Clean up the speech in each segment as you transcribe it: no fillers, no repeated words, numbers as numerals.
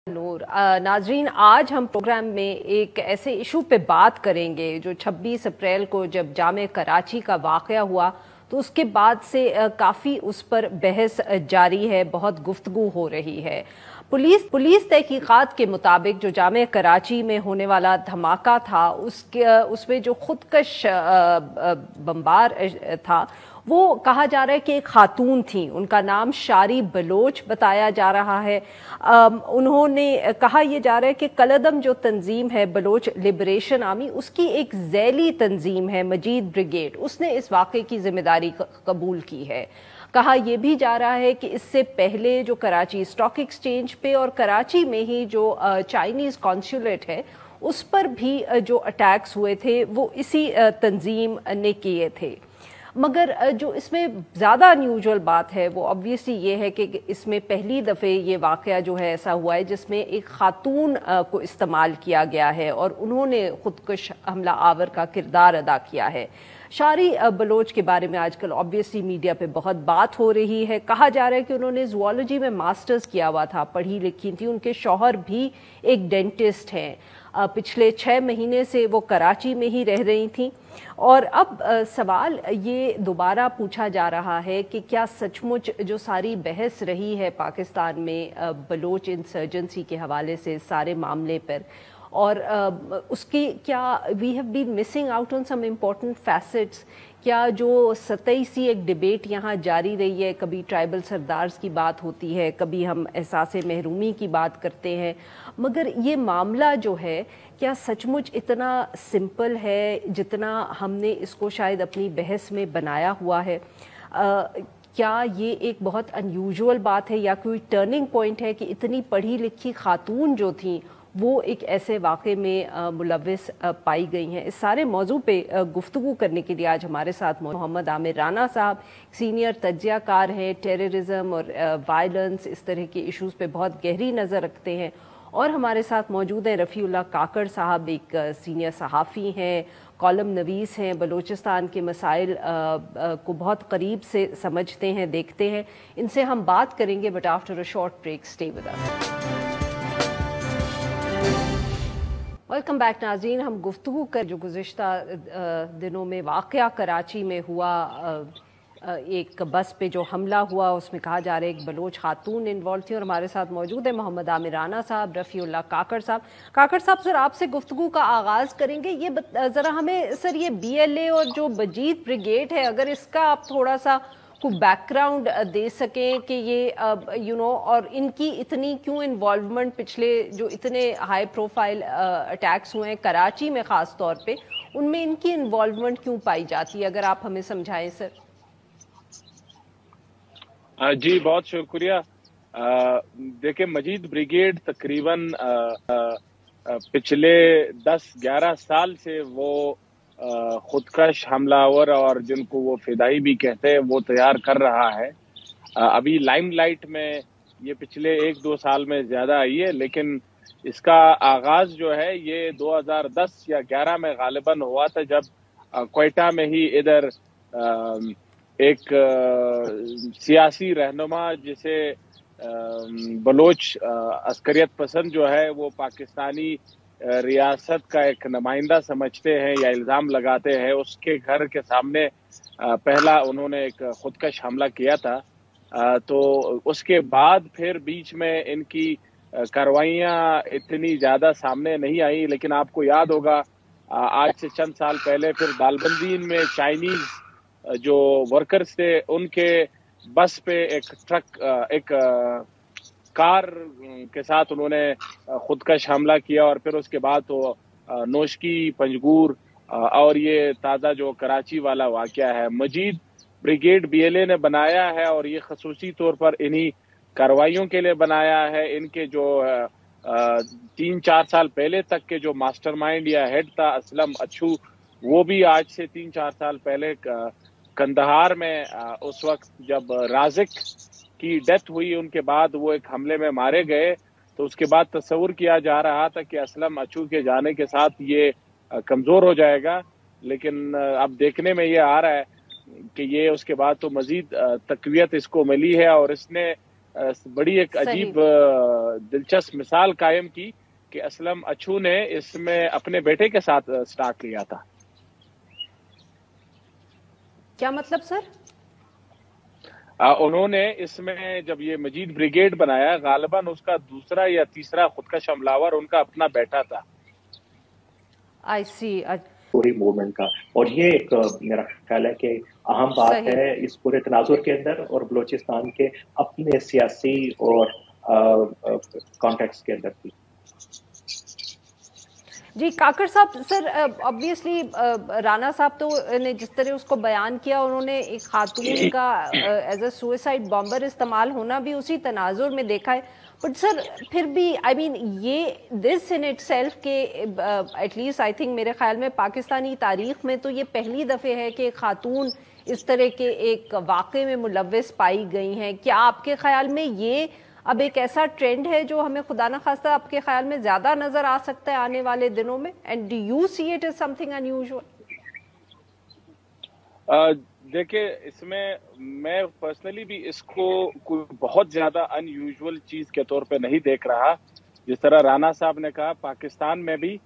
नूर नाजरीन, आज हम प्रोग्राम में एक ऐसे इशू पे बात करेंगे जो 26 अप्रैल को जब जामे कराची का वाक़या हुआ तो उसके बाद से काफ़ी उस पर बहस जारी है, बहुत गुफ्तगू हो रही है। पुलिस तहकीकात के मुताबिक जो जामे कराची में होने वाला धमाका था उसमें जो खुदकश बमबार था वो कहा जा रहा है कि एक खातून थी, उनका नाम शारी बलोच बताया जा रहा है। उन्होंने कहा यह जा रहा है कि कलदम जो तंजीम है बलोच लिबरेशन आर्मी, उसकी एक ज़ैली तंजीम है मजीद ब्रिगेड, उसने इस वाक़े की जिम्मेदारी कबूल की है। कहा यह भी जा रहा है कि इससे पहले जो कराची स्टॉक एक्सचेंज पे और कराची में ही जो चाइनीज़ कॉन्सुलेट है उस पर भी जो अटैक्स हुए थे वो इसी तंजीम ने किए थे। मगर जो इसमें ज़्यादा अनयूजुअल बात है वो ऑब्वियसली ये है कि इसमें पहली दफ़े ये वाक़या जो है ऐसा हुआ है जिसमें एक खातून को इस्तेमाल किया गया है और उन्होंने खुदकुश हमला आवर का किरदार अदा किया है। शारी बलोच के बारे में आजकल ऑब्वियसली मीडिया पे बहुत बात हो रही है। कहा जा रहा है कि उन्होंने ज़ूलॉजी में मास्टर्स किया हुआ था, पढ़ी लिखी थी। उनके शौहर भी एक डेंटिस्ट हैं। पिछले 6 महीने से वो कराची में ही रह रही थी और अब सवाल ये दोबारा पूछा जा रहा है कि क्या सचमुच जो सारी बहस रही है पाकिस्तान में बलोच इंसर्जेंसी के हवाले से सारे मामले पर, और उसकी क्या we have been missing out on some important facets. क्या जो सतही सी एक डिबेट यहाँ जारी रही है, कभी ट्राइबल सरदार्स की बात होती है, कभी हम एहसास महरूमी की बात करते हैं, मगर ये मामला जो है क्या सचमुच इतना सिंपल है जितना हमने इसको शायद अपनी बहस में बनाया हुआ है? क्या ये एक बहुत अनयूजुअल बात है या कोई टर्निंग पॉइंट है कि इतनी पढ़ी लिखी खातून जो थी वो एक ऐसे वाक़े में मुलव्विस पाई गई हैं? इस सारे मौजू पे गुफ्तगू करने के लिए आज हमारे साथ मोहम्मद आमिर राना साहब सीनियर तज्ज़ियाकार हैं, टेररिज्म और वायलेंस इस तरह के इश्यूज़ पे बहुत गहरी नज़र रखते हैं। और हमारे साथ मौजूद हैं रफ़ीउल्लाह काकड़ साहब, एक सीनियर सहाफ़ी हैं, कॉलम नवीस हैं, बलूचिस्तान के मसाइल को बहुत करीब से समझते हैं, देखते हैं। इनसे हम बात करेंगे but after a short break. Stay with us. Welcome back नाज़रीन, हम गुफ्तगू कर जो गुज़िश्ता दिनों में वाक़या कराची में हुआ, एक बस पे जो हमला हुआ उसमें कहा जा रहा है एक बलोच खातून इन्वॉल्व थी। और हमारे साथ मौजूद है मोहम्मद आमिर राना साहब, रफ़ीउल्लाह काकड़ साहब। काकड़ साहब, सर आपसे गुफ्तगू का आगाज़ करेंगे। ये ज़रा हमें सर ये BLA और जो मजीद ब्रिगेड है, अगर इसका आप थोड़ा सा को बैकग्राउंड दे सकें कि ये और इनकी इतनी क्यों इन्वॉल्वमेंट, पिछले जो इतने हाई प्रोफाइल अटैक्स हुए हैं कराची में ख़ास तौर पे, उनमें इनकी इन्वॉल्वमेंट क्यों पाई जाती है, अगर आप हमें समझाएं सर। जी बहुत शुक्रिया। देखिए, मजीद ब्रिगेड तकरीबन पिछले 10-11 साल से वो खुदकश हमलावर और जिनको वो फिदाई भी कहते हैं वो तैयार कर रहा है। अभी लाइमलाइट में ये पिछले 1-2 साल में ज़्यादा आई है, लेकिन इसका आगाज़ जो है ये 2010 या 11 में गालिबन हुआ था, जब क्वेटा में ही इधर एक सियासी रहनुमा जिसे बलोच अस्करियत पसंद जो है वो पाकिस्तानी रियासत का एक नुमाइंदा समझते हैं या इल्ज़ाम लगाते हैं, उसके घर के सामने पहला उन्होंने एक खुदकश हमला किया था। तो उसके बाद फिर बीच में इनकी कार्रवाइयाँ इतनी ज़्यादा सामने नहीं आई, लेकिन आपको याद होगा आज से चंद साल पहले फिर दालबंदीन में चाइनीज़ जो वर्कर्स थे उनके बस पे एक कार के साथ उन्होंने खुदकश हमला किया और फिर उसके बाद तो नोशकी, पंजगूर और ये ताज़ा जो कराची वाला वाक़या है, मजीद ब्रिगेड BLA ने बनाया है और ये खसूसी तौर पर इन्हीं कार्रवाइयों के लिए बनाया है। इनके जो 3-4 साल पहले तक के जो मास्टरमाइंड या हेड था असलम अच्छू, वो भी आज से 3-4 साल पहले कंदहार में उस वक्त जब राज़िक की डेथ हुई उनके बाद वो एक हमले में मारे गए, तो उसके बाद तस्वुर किया जा रहा था कि असलम अच्छू के जाने के साथ ये कमज़ोर हो जाएगा, लेकिन अब देखने में ये आ रहा है कि ये उसके बाद तो मज़ीद तक़वियत इसको मिली है और इसने بڑی ایک عجیب دلچسپ مثال قائم کی کہ اسلم اچھو نے اس میں اپنے بیٹے کے ساتھ سٹارٹ لیا تھا. کیا مطلب سر؟ انہوں نے اس میں جب یہ مجید بریگیڈ بنایا غالباً اس کا دوسرا یا تیسرا خودکش حملہ آور ان کا اپنا بیٹا تھا. آئی سی. پوری موومنٹ کا. اور یہ ایک میرا خیال ہے کہ اہم بات ہے اس پورے تناظر کے اندر اور بلوچستان کے اپنے سیاسی اور کانٹیکس کے اندر بھی. جی کاکڑ صاحب، سر obviously رانا صاحب تو نے جس طرح اس کو بیان کیا، انہوں نے ایک خاتون کا ایز اے سوئسائڈ بامبر استعمال ہونا بھی اسی تناظر میں دیکھا ہے. بٹ سر پھر بھی یہ دس ان اٹ سیلف کہ ایٹ لیسٹ آئی تھنک میرے خیال میں پاکستانی تاریخ میں تو یہ پہلی دفعہ ہے کہ خاتون اس طرح کے ایک واقعے میں ملوث پائی گئی ہیں. کیا آپ کے خیال میں یہ اب ایک ایسا ٹرینڈ ہے جو ہمیں خدا نخواستہ آپ کے خیال میں زیادہ نظر آ سکتا ہے آنے والے دنوں میں؟ And do you see it is some thing in usual? دیکھیں اس میں پرسنلی بھی اس کو کوئی بہت زیادہ ان یوزول چیز کے طور پہ نہیں دیکھ رہا. جس طرح رانا صاحب نے کہا پاکستان میں بھی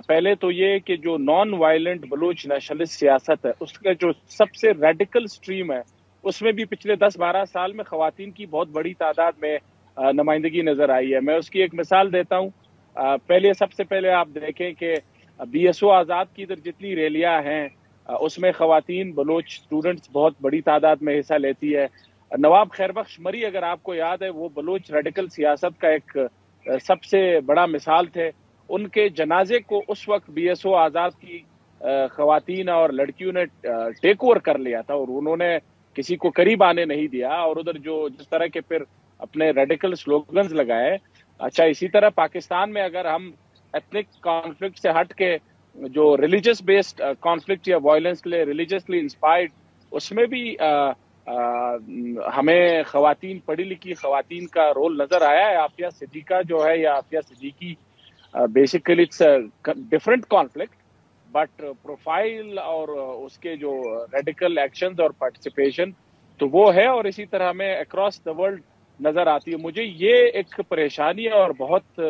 پہلے تو یہ کہ جو نان وائلنٹ بلوچ نیشنلسٹ سیاست ہے اس کا جو سب سے ریڈیکل سٹریم ہے اس میں بھی پچھلے 10-12 سال میں خواتین کی بہت بڑی تعداد میں نمائندگی نظر آئی ہے. میں اس کی ایک مثال دیتا ہوں. سب سے پہلے آپ دیکھیں کہ بی ایس او آزاد کی ادھر جتنی ریلیاں ہیں اس میں خواتین بلوچ اسٹوڈنٹس بہت بڑی تعداد میں حصہ لیتی ہے. نواب خیر بخش مری اگر آپ کو یاد ہے وہ بلوچ ریڈیکل سیاست کا ایک سب سے بڑا مثال تھے. ان کے جنازے کو اس وقت بی ایس او آزاد کی خواتین اور لڑکیوں نے ٹیک اوور کر لیا تھا اور انہوں نے کسی کو قریب آنے نہیں دیا. اور ادھر جو جس طرح کے پھر اپنے ریڈیکل سلوگنز لگائے. اچھا اسی طرح پاکستان میں اگر ہم ایتھنک کانفلکٹ سے ہٹ کے جو ریلیجس بیسڈ کانفلکٹ یا وائلنس کے لیے ریلیجسلی انسپائرڈ اس میں بھی ہمیں خواتین پڑھی لکھی خواتین کا رول نظر آیا ہے. عافیہ صدیقہ جو ہے یا Aafia Siddiqui basically it's different conflict but profile اور اس کے جو ریڈیکل ایکشنز اور پارٹیسپیشن تو وہ ہے اور اسی طرح ہمیں اکراس دا ورلڈ نظر آتی ہے. مجھے یہ ایک پریشانی اور بہت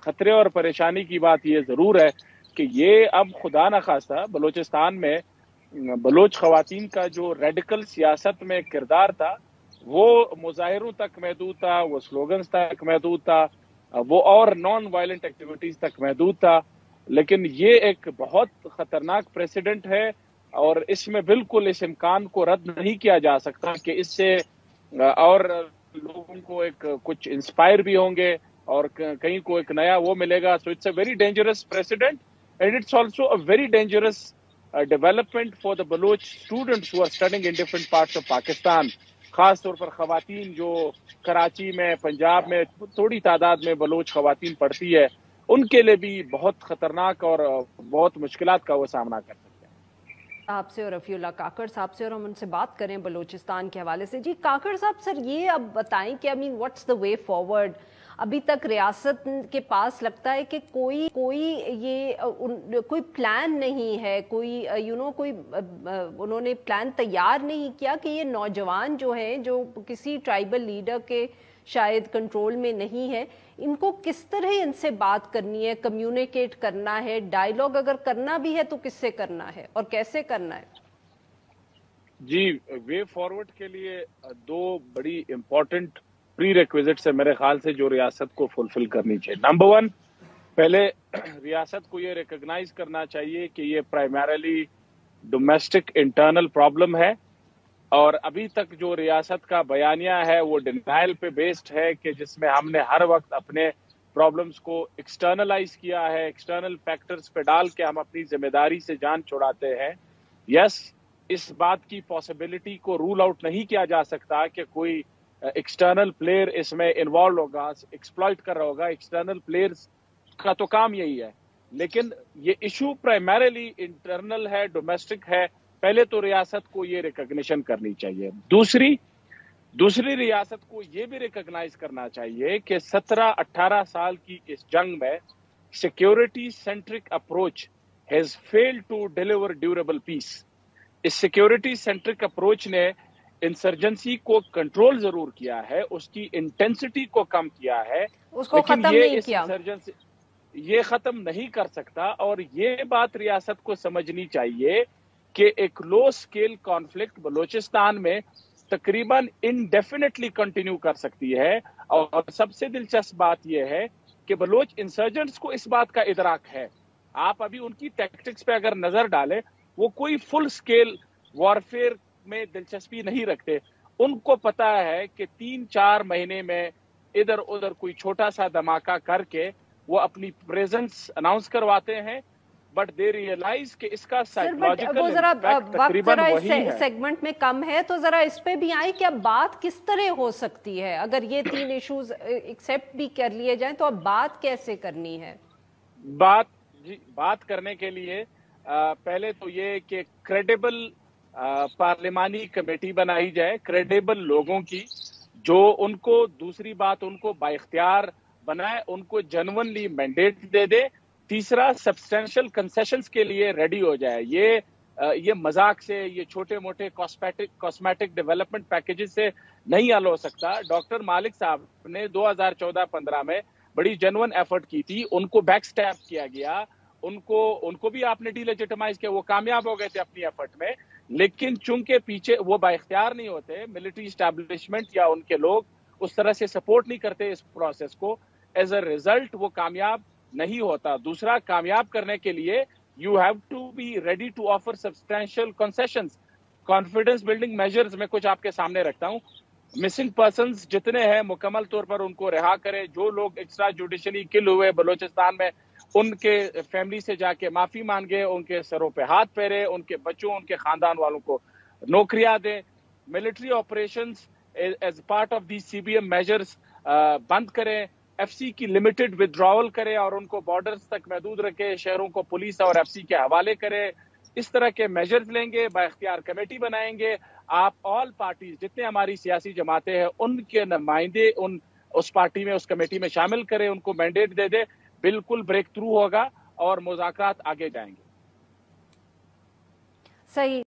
خطرے اور پریشانی کی بات یہ ضرور ہے کہ یہ اب خدا نخواستہ بلوچستان میں بلوچ خواتین کا جو ریڈیکل سیاست میں کردار تھا وہ مظاہروں تک محدود تھا, وہ سلوگنز تک محدود تھا, وہ اور نان وائلنٹ ایکٹیویٹیز تک محدود تھا. لیکن یہ ایک بہت خطرناک پریسیڈنٹ ہے اور اس میں بالکل اس امکان کو رد نہیں کیا جا سکتا کہ اس سے اور لوگوں کو ایک کچھ انسپائر بھی ہوں گے اور کہیں کو ایک نیا وہ ملے گا. So it's a very dangerous precedent and it's also a very dangerous development for the Baloch students who are studying in different parts of Pakistan. خاص طور پر خواتین جو کراچی میں پنجاب میں تھوڑی تعداد میں بلوچ خواتین پڑھتی ہے ان کے لیے بھی بہت خطرناک اور بہت مشکلات کا وہ سامنا کر سکتے ہیں. آپ سے اور رفیع اللہ کاکڑ صاحب سے اور ہم ان سے بات کریں بلوچستان کے حوالے سے. جی کاکڑ صاحب سر یہ اب بتائیں کہ واٹس دا وے فارورڈ؟ ابھی تک ریاست کے پاس لگتا ہے کہ کوئی پلان نہیں ہے, کوئی انہوں نے پلان تیار نہیں کیا کہ یہ نوجوان جو ہیں جو کسی ٹرائبل لیڈر کے شاید کنٹرول میں نہیں ہے ان کو کس طرح ان سے بات کرنی ہے, کمیونیکیٹ کرنا ہے, ڈائیلاگ اگر کرنا بھی ہے تو کس سے کرنا ہے اور کیسے کرنا ہے؟ جی وے فارورڈ کے لیے دو بڑی امپورٹنٹ پری ریکویزٹس ہے میرے خیال سے جو ریاست کو فلفل کرنی چاہیے. نمبر 1 پہلے ریاست کو یہ ریکگنائز کرنا چاہیے کہ یہ پرائمرلی ڈومیسٹک انٹرنل پرابلم ہے اور ابھی تک جو ریاست کا بیانیہ ہے وہ ڈینائل پہ بیسڈ ہے کہ جس میں ہم نے ہر وقت اپنے پرابلمز کو ایکسٹرنلائز کیا ہے, ایکسٹرنل فیکٹرز پہ ڈال کے ہم اپنی ذمہ داری سے جان چھڑاتے ہیں. یس اس بات کی پاسبلٹی کو رول آؤٹ نہیں کیا جا سکتا کہ کوئی ایکسٹرنل پلیئر اس میں انوالو ہوگا, ایکسپلائٹ کر رہا ہوگا. ایکسٹرنل پلیئرز کا تو کام یہی ہے لیکن یہ ایشو پرائمرلی انٹرنل ہے, ڈومیسٹک ہے. پہلے تو ریاست کو یہ ریکگنیشن کرنی چاہیے. دوسری ریاست کو یہ بھی ریکگنائز کرنا چاہیے کہ 17-18 سال کی اس جنگ میں security centric approach has failed to deliver durable peace. اس سیکیورٹی سینٹرک اپروچ نے इंसर्जेंसी को कंट्रोल जरूर किया है, उसकी इंटेंसिटी को कम किया है, उसको खत्म नहीं किया। इंसर्जेंसी ये खत्म नहीं कर सकता। और ये बात रियासत को समझनी चाहिए कि एक लो स्केल कॉन्फ्लिक्ट बलूचिस्तान में तकरीबन इंडेफिनेटली कंटिन्यू कर सकती है। और सबसे दिलचस्प बात यह है कि बलोच इंसर्जेंट्स को इस बात का इदराक है। आप अभी उनकी टैक्टिक्स पे अगर नजर डालें, वो कोई फुल स्केल वॉरफेयर में दिलचस्पी नहीं रखते। उनको पता है कि 3-4 महीने में इधर उधर कोई छोटा सा धमाका करके वो अपनी प्रेजेंस अनाउंस करवाते हैं, बट दे रियलाइज कि इसका साइकोलॉजिकल इम्पैक्ट तकरीबन वही है। सेगमेंट में कम है, तो जरा इस पे भी आए, क्या बात किस तरह हो सकती है? अगर ये 3 इश्यूज एक्सेप्ट भी कर लिए जाएं तो अब बात कैसे करनी है? बात करने के लिए पहले तो ये कि क्रेडिबल पार्लिमानी कमेटी बनाई जाए, क्रेडिबल लोगों की, जो उनको, दूसरी बात, उनको बाइख्तियार बनाए, उनको जेन्युइनली मैंडेट दे दे। तीसरा, सब्सटेंशियल कंसेशंस के लिए रेडी हो जाए। ये मजाक से, ये छोटे मोटे कॉस्मेटिक डेवलपमेंट पैकेजेस से नहीं हल हो सकता। डॉक्टर मालिक साहब ने 2014-15 में बड़ी जेन्युइन एफर्ट की थी, उनको बैक स्टैप किया गया, उनको भी आपने डीलेजिटिमाइज किया, वो कामयाब हो गए थे अपनी एफर्ट में, लेकिन चूंकि पीछे वो बाइख्तियार नहीं होते, मिलिट्री एस्टैब्लिशमेंट या उनके लोग उस तरह से सपोर्ट नहीं करते इस प्रोसेस को, एज अ रिजल्ट वो कामयाब नहीं होता। दूसरा, कामयाब करने के लिए you have to be ready to offer substantial concessions. Confidence building measures में कुछ आपके सामने रखता हूं। मिसिंग पर्संस जितने हैं मुकम्मल तौर पर उनको रिहा करें। जो लोग एक्स्ट्रा जुडिशली किल हुए बलूचिस्तान में, उनके फैमिली से जाके माफी मांगे, उनके सरों पे हाथ फेरे, उनके बच्चों, उनके खानदान वालों को नौकरियां दें। Military operations as part of the CBM measures बंद करें। एफसी की लिमिटेड विड्रॉवल करें और उनको बॉर्डर्स तक महदूद रखें, शहरों को पुलिस और एफसी के हवाले करें। इस तरह के मेजर्स लेंगे, बाइख्तियार कमेटी बनाएंगे। आप ऑल पार्टीज, जितने हमारी सियासी जमातें हैं, उनके नुमाइंदे उस पार्टी में, उस कमेटी में शामिल करें, उनको मैंडेट दे दे। बिल्कुल ब्रेक थ्रू होगा और मुज़ाकरात आगे जाएंगे। सही।